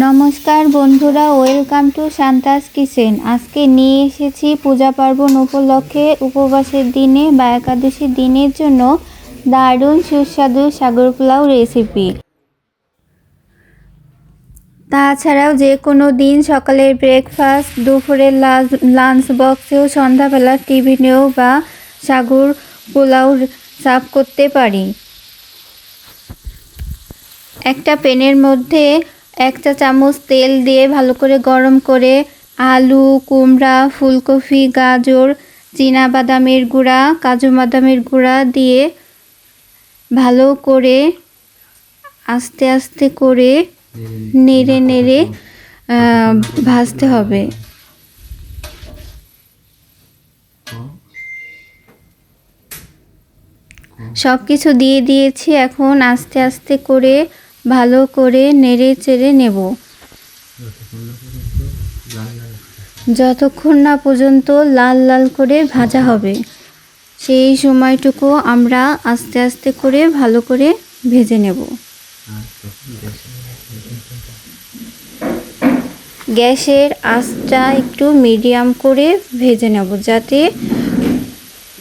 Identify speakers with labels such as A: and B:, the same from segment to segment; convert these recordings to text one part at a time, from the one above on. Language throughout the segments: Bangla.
A: নমস্কার বন্ধুরা, ওয়েলকাম টু শান্তাস কিচেন। আজকে নিয়ে এসেছি পূজা পার্বণ উপলক্ষে উপবাসের দিনে বা একাদশীর দিনের জন্য দারুণ সুস্বাদু সাগর পোলাও রেসিপি। তাছাড়াও যে কোনো দিন সকালের ব্রেকফাস্ট, দুপুরের লাঞ্চ বক্সেও, সন্ধ্যাবেলার টিফিনেও বা সাগর পোলাও সার্ভ করতে পারি। একটা প্যানের মধ্যে 1 চা চামচ তেল দিয়ে ভালো করে গরম করে আলু, কুমড়া, ফুলকপি, গাজর, চীনাবাদামের গুঁড়া, কাজু বাদামের গুঁড়া দিয়ে ভালো করে আস্তে আস্তে করে নেড়ে নেড়ে ভাজতে হবে। সব কিছু দিয়ে দিয়েছি, এখন আস্তে আস্তে করে ভালো করে নেড়ে চেড়ে নেব যতক্ষণ না পর্যন্ত লাল লাল করে ভাজা হবে। সেই সময়টুকু আমরা আস্তে আস্তে করে ভালো করে ভেজে নেব। গ্যাসের আঁচটা একটু মিডিয়াম করে ভেজে নেব যাতে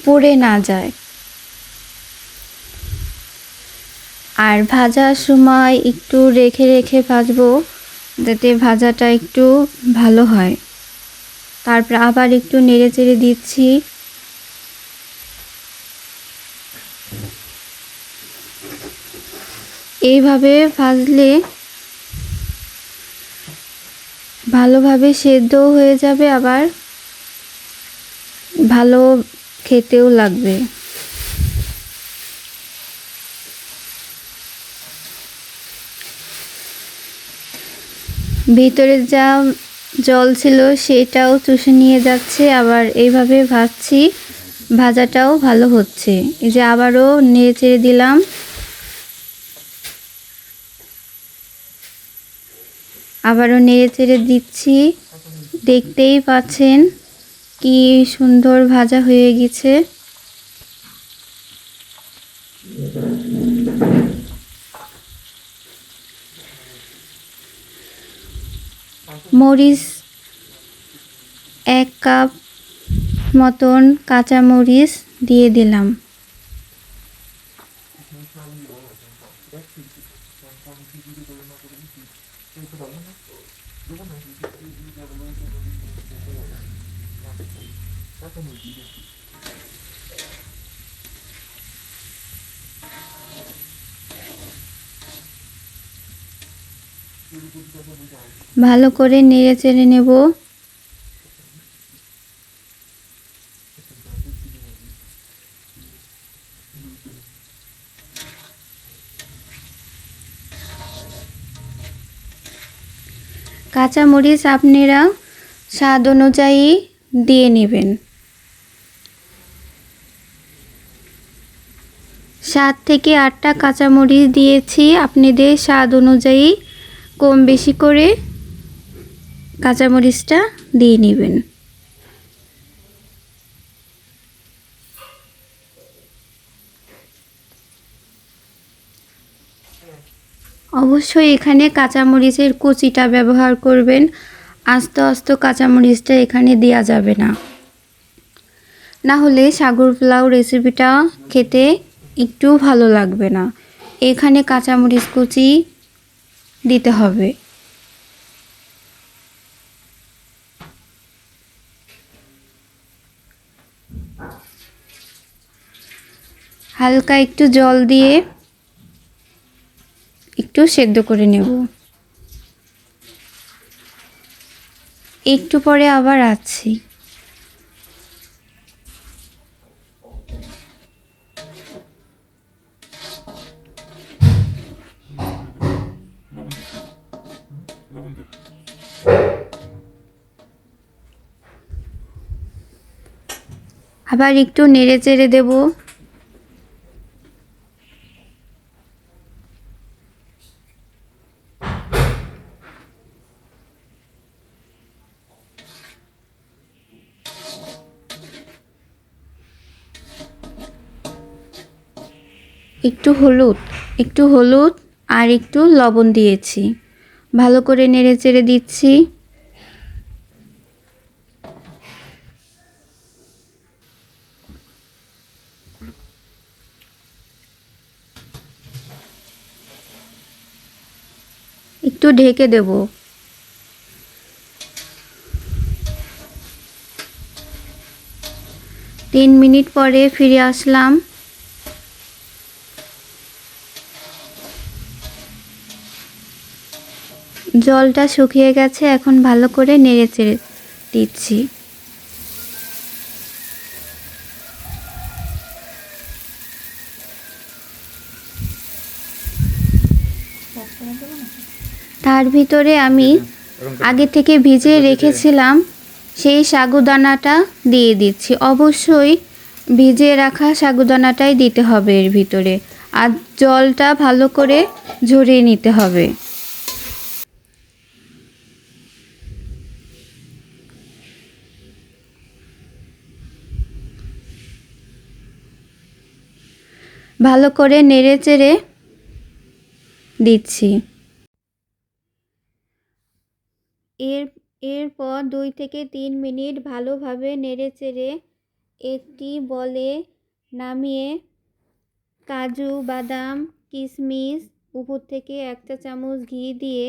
A: পুড়ে না যায়। আর ভাজার সময় একটু রেখে রেখে ভাজবো যাতে ভাজাটা একটু ভালো হয়। তারপর আবার একটু নেড়ে চেড়ে দিচ্ছি। এইভাবে ভাজলে ভালোভাবে সেদ্ধও হয়ে যাবে, আবার ভালো খেতেও লাগবে। ভিতরে যা জল ছিল সেটাও চুষে নিয়ে যাচ্ছে, আবার এইভাবে ভাজছি, ভাজাটাও ভালো হচ্ছে। এই যে আবারও নেড়ে চেড়ে দিলাম। আবারও নেড়ে চেড়ে দিচ্ছি। দেখতেই পাচ্ছেন কি সুন্দর ভাজা হয়ে গেছে। মরিচ 1 কাপ মতন কাঁচা মরিচ দিয়ে দিলাম। ভালো করে নেড়ে চেড়ে নেব। কাঁচামরিচ আপনারা স্বাদ অনুযায়ী দিয়ে নেবেন। 7 থেকে 8টা কাঁচামরিচ দিয়েছি, আপনাদের স্বাদ অনুযায়ী কম বেশি করে কাঁচামরিচটা দিয়ে নেবেন। অবশ্যই এখানে কাঁচামরিচের কুচিটা ব্যবহার করবেন, আস্তে আস্তে কাঁচামরিচটা এখানে দেওয়া যাবে না, না হলে সাগর পোলাও রেসিপিটা খেতে একটু ভালো লাগবে না। এখানে কাঁচামরিচ কুচি দিতে হবে। হালকা একটু জল দিয়ে একটু সেদ্ধ করে নেব। একটু পরে আবার আসছি। আবার একটু নেড়ে চেড়ে দেব। একটু হলুদ আর একটু লবণ দিয়েছি। ভালো করে নেড়ে চেড়ে দিচ্ছি। একটু ঢেকে দেব। 3 মিনিট পরে ফিরে আসলাম। জলটা শুকিয়ে গেছে, এখন ভালো করে নেড়ে চেড়ে দিচ্ছি। তার ভিতরে আমি আগে থেকে ভিজিয়ে রেখেছিলাম সেই সাগুদানাটা দিয়ে দিচ্ছি। অবশ্যই ভিজিয়ে রাখা সাগুদানাটাই দিতে হবে এর ভিতরে, আর জলটা ভালো করে ঝরিয়ে নিতে হবে। ভালো করে নেড়ে চেড়ে দিচ্ছি। এরপর 2 থেকে 3 মিনিট ভালোভাবে নেড়ে চেড়ে একটি বলে নামিয়ে কাজু, বাদাম, কিশমিশ, উপর থেকে 1 চা চামচ ঘি দিয়ে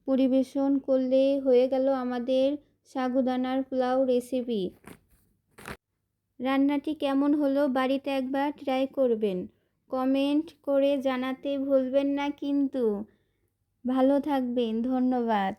A: পরিবেশন করলেই হয়ে গেল আমাদের সাগুদানার পোলাও রেসিপি। রান্নাটি কেমন হলো বাড়িতে একবার ট্রাই করবেন। কমেন্ট করে জানাতে ভুলবেন না কিন্তু। ভালো থাকবেন। ধন্যবাদ।